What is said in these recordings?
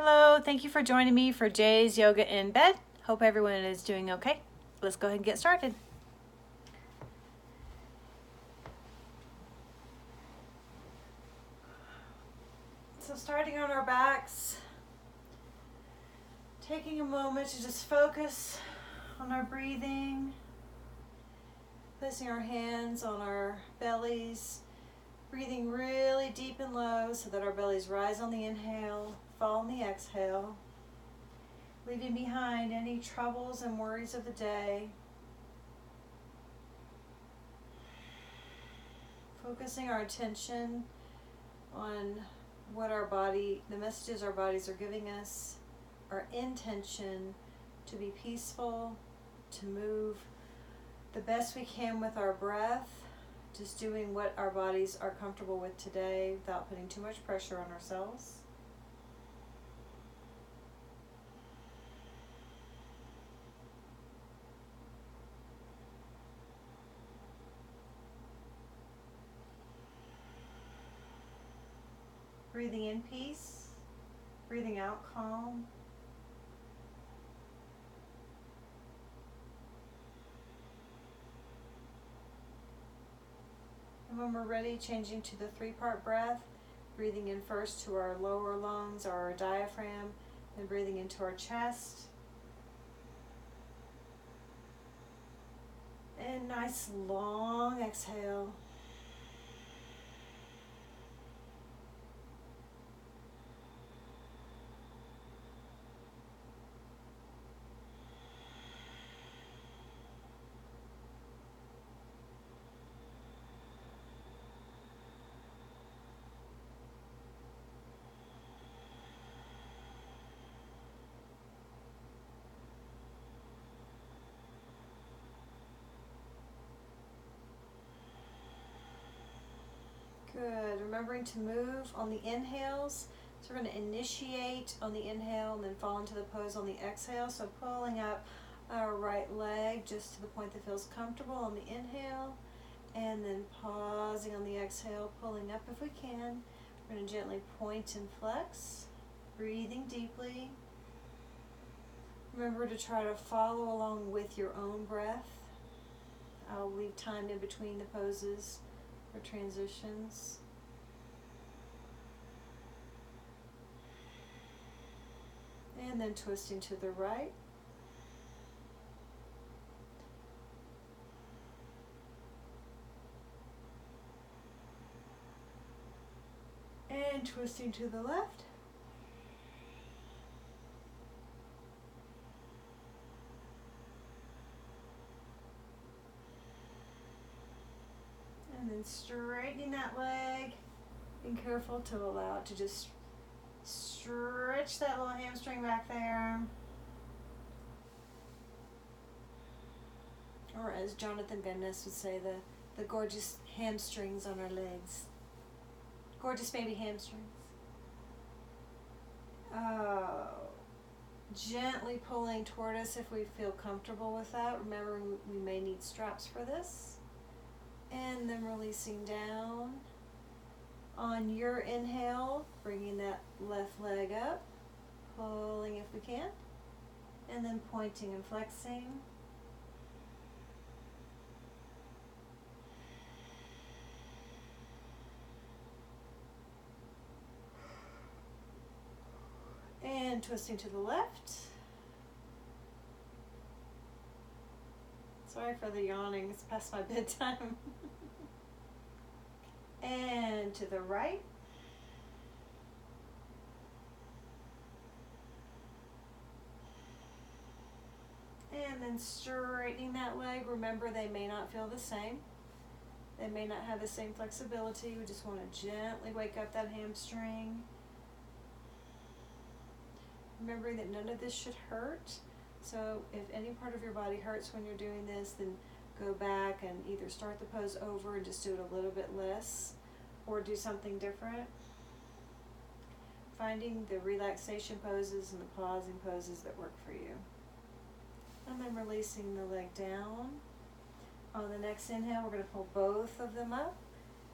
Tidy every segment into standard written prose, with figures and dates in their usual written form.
Hello, thank you for joining me for Jay's Yoga in Bed. Hope everyone is doing okay. Let's go ahead and get started. So starting on our backs, taking a moment to just focus on our breathing, placing our hands on our bellies, breathing really deep and low so that our bellies rise on the inhale, fall on the exhale, leaving behind any troubles and worries of the day. Focusing our attention on what our body, the messages our bodies are giving us, our intention to be peaceful, to move the best we can with our breath, just doing what our bodies are comfortable with today without putting too much pressure on ourselves. Breathing in peace, breathing out calm. And when we're ready, changing to the 3-part breath, breathing in first to our lower lungs, our diaphragm, then breathing into our chest. And nice long exhale. Good. Remembering to move on the inhales. So we're going to initiate on the inhale and then fall into the pose on the exhale. So pulling up our right leg just to the point that feels comfortable on the inhale. And then pausing on the exhale, pulling up if we can. We're going to gently point and flex. Breathing deeply. Remember to try to follow along with your own breath. I'll leave time in between the poses for transitions. And then twisting to the right. And twisting to the left. And then straightening that leg. Being careful to allow it to just stretch that little hamstring back there. Or as Jonathan Van Ness would say, the gorgeous hamstrings on our legs. Gorgeous baby hamstrings. Gently pulling toward us if we feel comfortable with that. Remember, we may need straps for this. And then releasing down. On your inhale, bringing that left leg up, pulling if we can, and then pointing and flexing. And twisting to the left. Sorry for the yawning, it's past my bedtime. And to the right. And then straightening that leg. Remember, they may not feel the same. They may not have the same flexibility. We just want to gently wake up that hamstring. Remembering that none of this should hurt. So if any part of your body hurts when you're doing this, then go back and either start the pose over and just do it a little bit less, or do something different. Finding the relaxation poses and the pausing poses that work for you. And then releasing the leg down. On the next inhale, we're going to pull both of them up.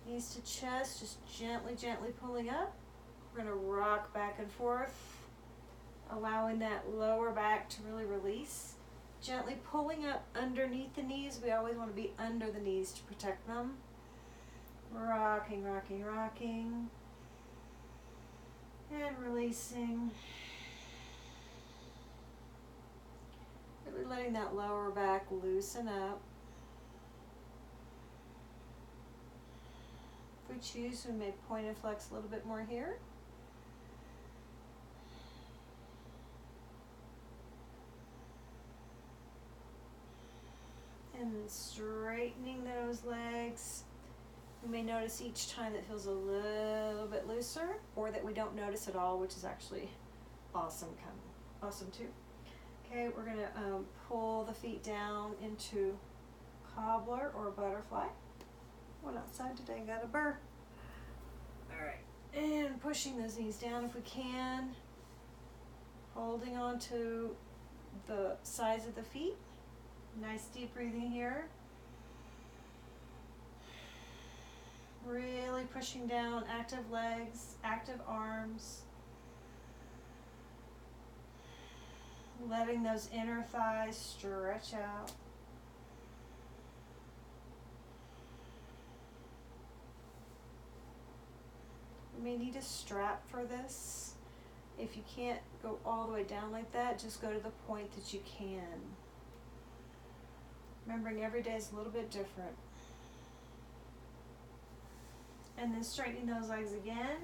Knees to chest, just gently, gently pulling up. We're going to rock back and forth. allowing that lower back to really release. Gently pulling up underneath the knees. We always want to be under the knees to protect them. Rocking, rocking, rocking. And releasing. Really letting that lower back loosen up. If we choose, we may point and flex a little bit more here. And then straightening those legs. You may notice each time that feels a little bit looser, or that we don't notice at all, which is actually awesome too. Okay, we're gonna pull the feet down into cobbler or butterfly. Went outside today and got a burr. All right, and pushing those knees down if we can. Holding on to the sides of the feet. Nice deep breathing here. Really pushing down, active legs, active arms. Letting those inner thighs stretch out. You may need a strap for this. If you can't go all the way down like that, just go to the point that you can. Remembering every day is a little bit different. And then straightening those legs again.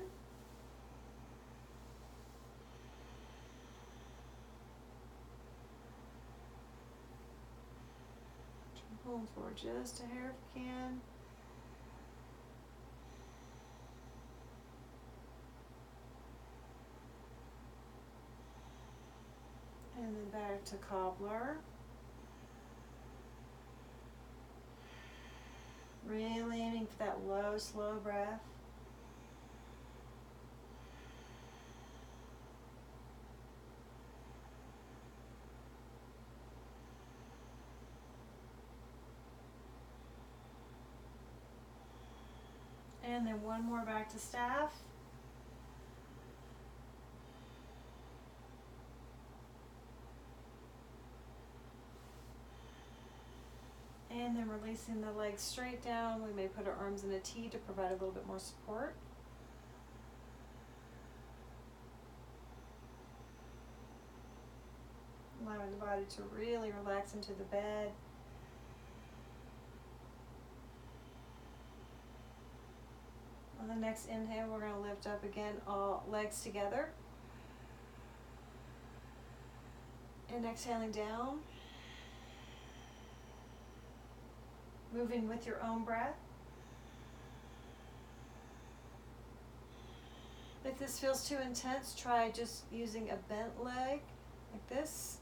Pulling forward just a hair if you can. And then back to cobbler. Really aiming for that low, slow breath. And then one more back to staff. And then releasing the legs straight down. We may put our arms in a T to provide a little bit more support. Allowing the body to really relax into the bed. On the next inhale, we're going to lift up again, all legs together. And exhaling down. Moving with your own breath. If this feels too intense, try just using a bent leg like this.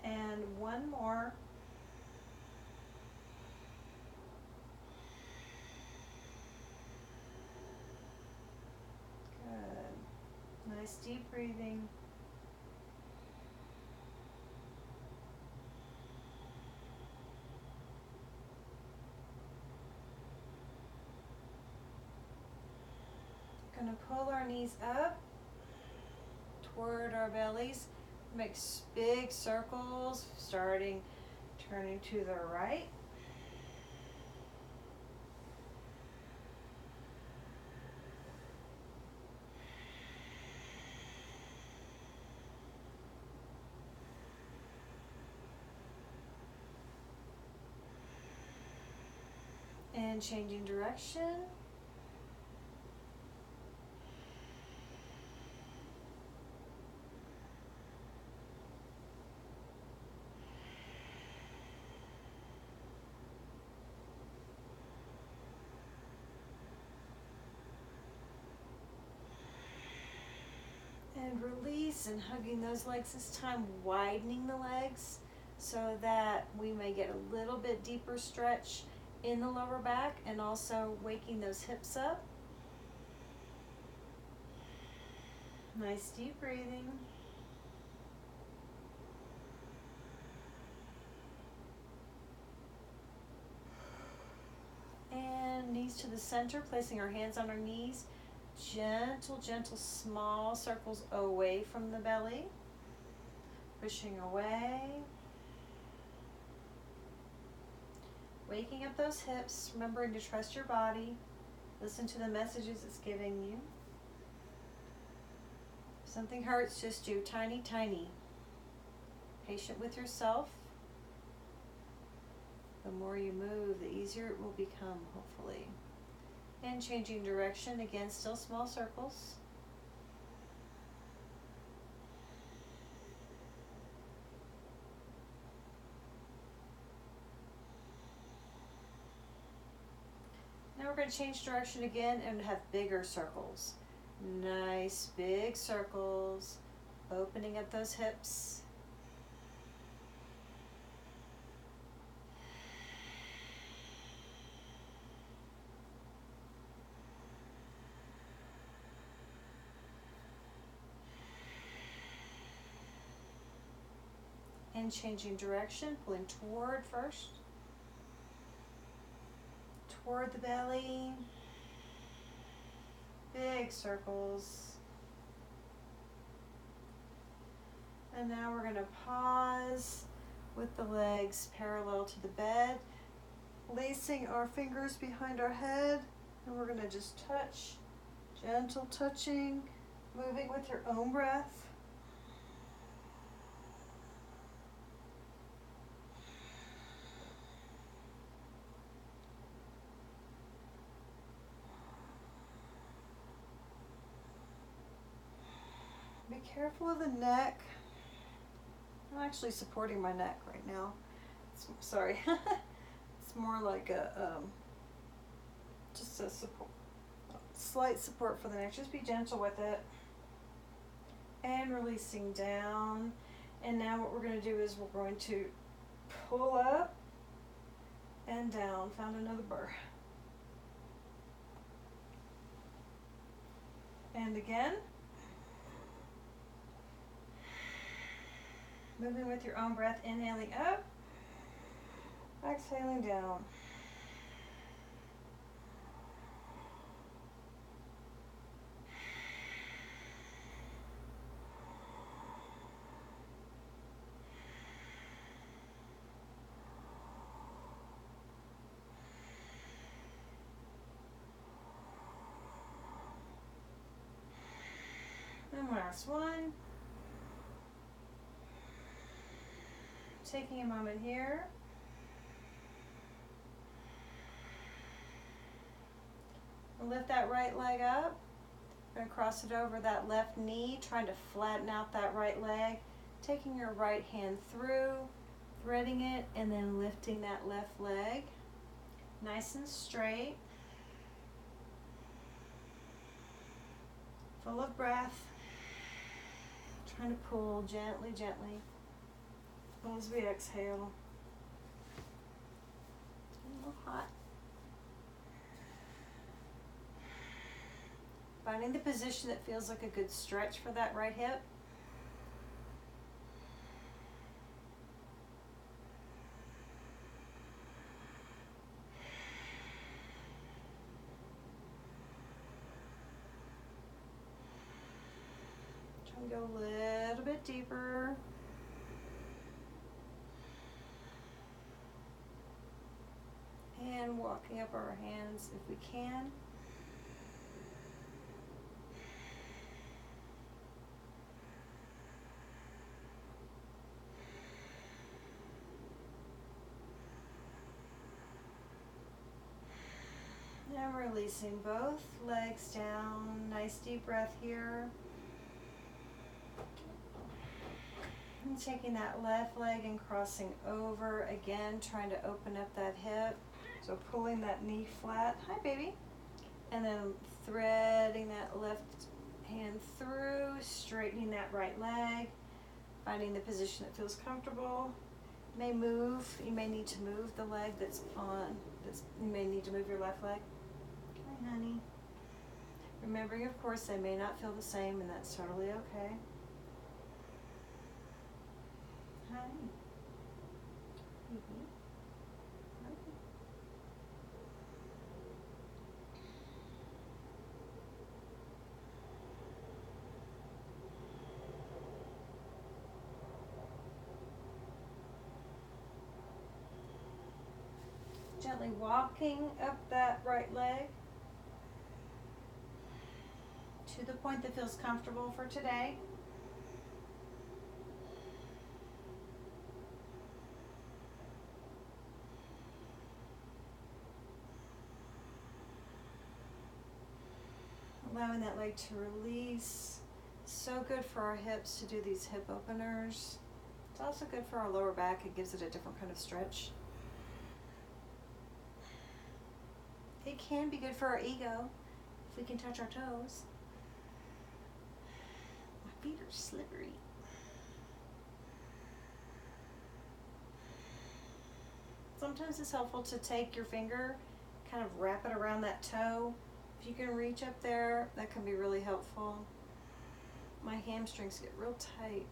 And one more. Good. Nice deep breathing. Gonna pull our knees up toward our bellies. Make big circles, turning to the right. And changing direction. And release, and hugging those legs this time, widening the legs so that we may get a little bit deeper stretch in the lower back, and also waking those hips up. Nice deep breathing. to the center, placing our hands on our knees. Gentle, gentle, small circles away from the belly. Pushing away. Waking up those hips, remembering to trust your body. Listen to the messages it's giving you. If something hurts, just do tiny, tiny. Patient with yourself. The more you move, the easier it will become, hopefully. And changing direction, again, still small circles. Now we're going to change direction again and have bigger circles. Nice big circles, opening up those hips. And changing direction, pulling toward first. Toward the belly. Big circles. And now we're going to pause with the legs parallel to the bed, lacing our fingers behind our head, and we're going to just touch, gentle touching, moving with your own breath. Be careful of the neck. I'm actually supporting my neck right now. Sorry. It's more like a just a support, slight support for the neck. Just be gentle with it. And releasing down. And now what we're going to do is we're going to pull up and down. Found another burr. And again. Moving with your own breath, inhaling up, exhaling down. And last one. Taking a moment here. Lift that right leg up. We're going to cross it over that left knee, trying to flatten out that right leg. Taking your right hand through, threading it, and then lifting that left leg. Nice and straight. Full of breath. Trying to pull gently, gently. As we exhale. A little hot. Finding the position that feels like a good stretch for that right hip. Try and go a little bit deeper. And walking up our hands if we can. And releasing both legs down. Nice deep breath here. And taking that left leg and crossing over again, trying to open up that hip. So pulling that knee flat. Hi, baby. And then threading that left hand through, straightening that right leg, finding the position that feels comfortable. You may move. You may need to move the leg that's on. You may need to move your left leg. Hi, honey. Remembering, of course, they may not feel the same, and that's totally okay. Hi. Gently walking up that right leg to the point that feels comfortable for today. Allowing that leg to release. So good for our hips to do these hip openers. It's also good for our lower back. It gives it a different kind of stretch. It can be good for our ego if we can touch our toes. My feet are slippery. Sometimes it's helpful to take your finger, kind of wrap it around that toe. If you can reach up there, that can be really helpful. My hamstrings get real tight.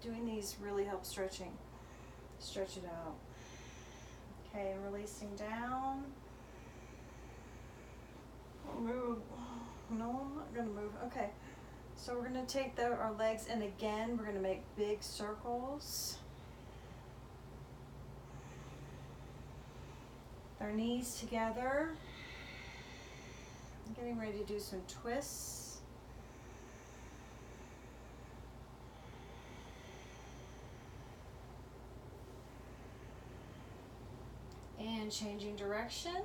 Doing these really helps stretching. Stretch it out. Okay, and releasing down. Move. No, I'm not gonna move. Okay, so we're gonna take our legs, and again, we're gonna make big circles. Our knees together. Getting ready to do some twists. And changing direction.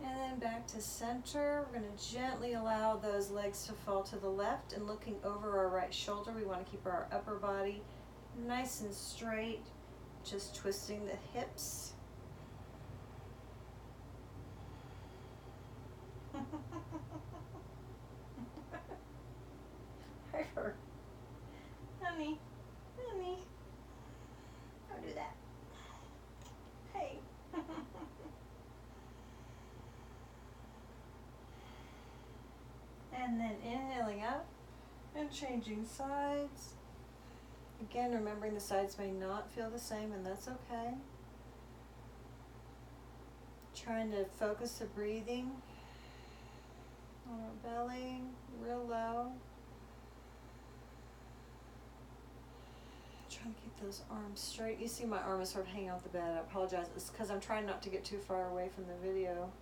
And then back to center. We're going to gently allow those legs to fall to the left, and looking over our right shoulder, we want to keep our upper body nice and straight, just twisting the hips. Piper, honey, don't do that. Hey. And then inhaling up and changing sides. Again, remembering the sides may not feel the same, and that's okay. Trying to focus the breathing on our belly, real low. Trying to keep those arms straight. You see my arm is sort of hanging off the bed. I apologize. It's because I'm trying not to get too far away from the video,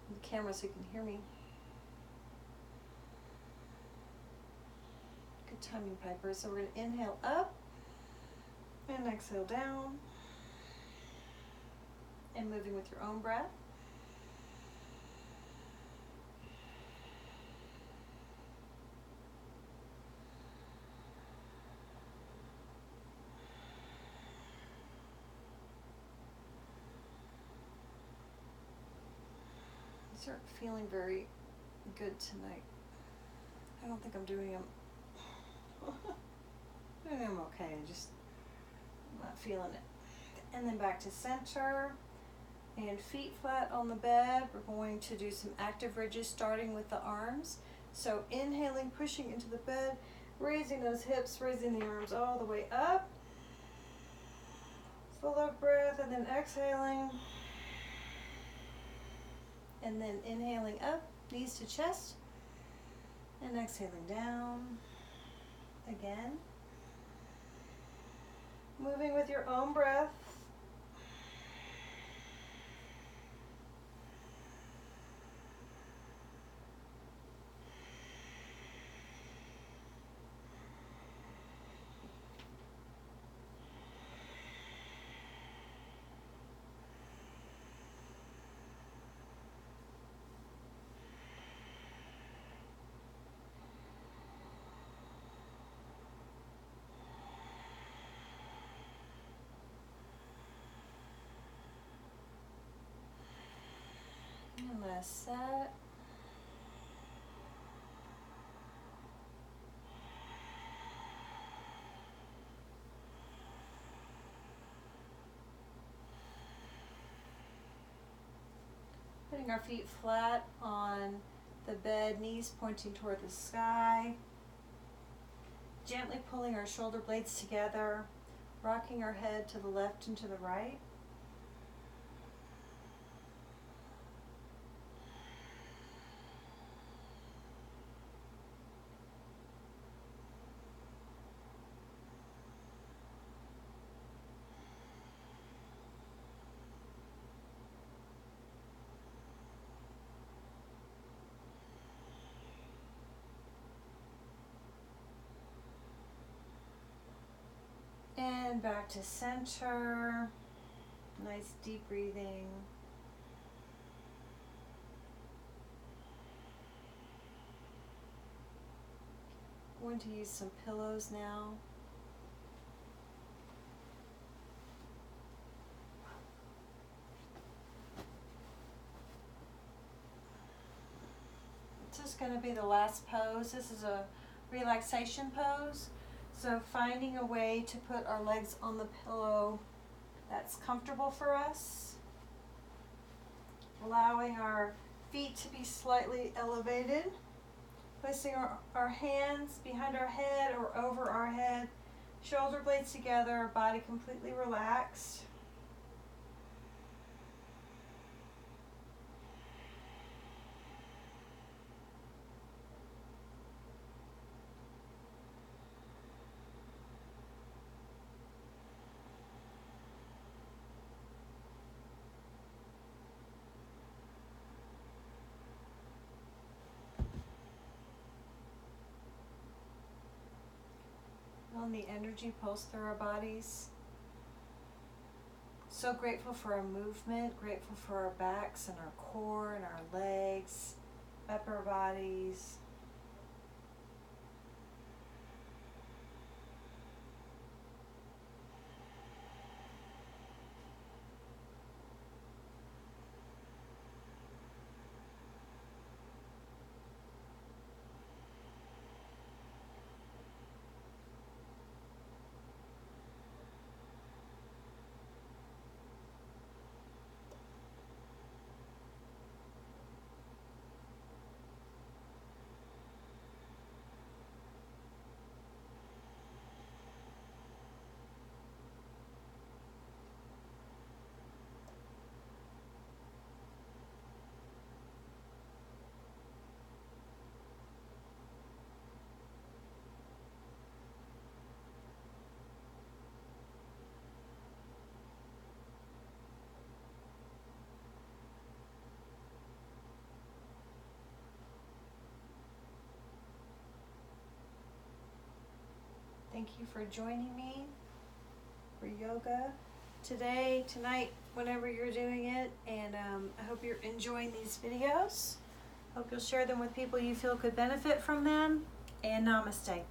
the camera, so you can hear me. Good timing, Piper. So we're going to inhale up and exhale down. And moving with your own breath. I start feeling very good tonight. I don't think I'm doing them. I'm okay. I'm not feeling it. And then back to center. And feet flat on the bed. We're going to do some active ridges, starting with the arms. So inhaling, pushing into the bed, raising those hips, raising the arms all the way up. Full of breath, and then exhaling. And then inhaling up, knees to chest. And exhaling down. Again. Moving with your own breath. And last set. Putting our feet flat on the bed, knees pointing toward the sky. Gently pulling our shoulder blades together, rocking our head to the left and to the right. And back to center. Nice deep breathing. I'm going to use some pillows now. This is going to be the last pose. This is a relaxation pose. So finding a way to put our legs on the pillow that's comfortable for us. Allowing our feet to be slightly elevated. Placing our hands behind our head or over our head. Shoulder blades together, body completely relaxed. On the energy pulse through our bodies. So grateful for our movement, grateful for our backs and our core and our legs, upper bodies. Thank you for joining me for yoga today, tonight, whenever you're doing it. And I hope you're enjoying these videos. Hope you'll share them with people you feel could benefit from them. And namaste.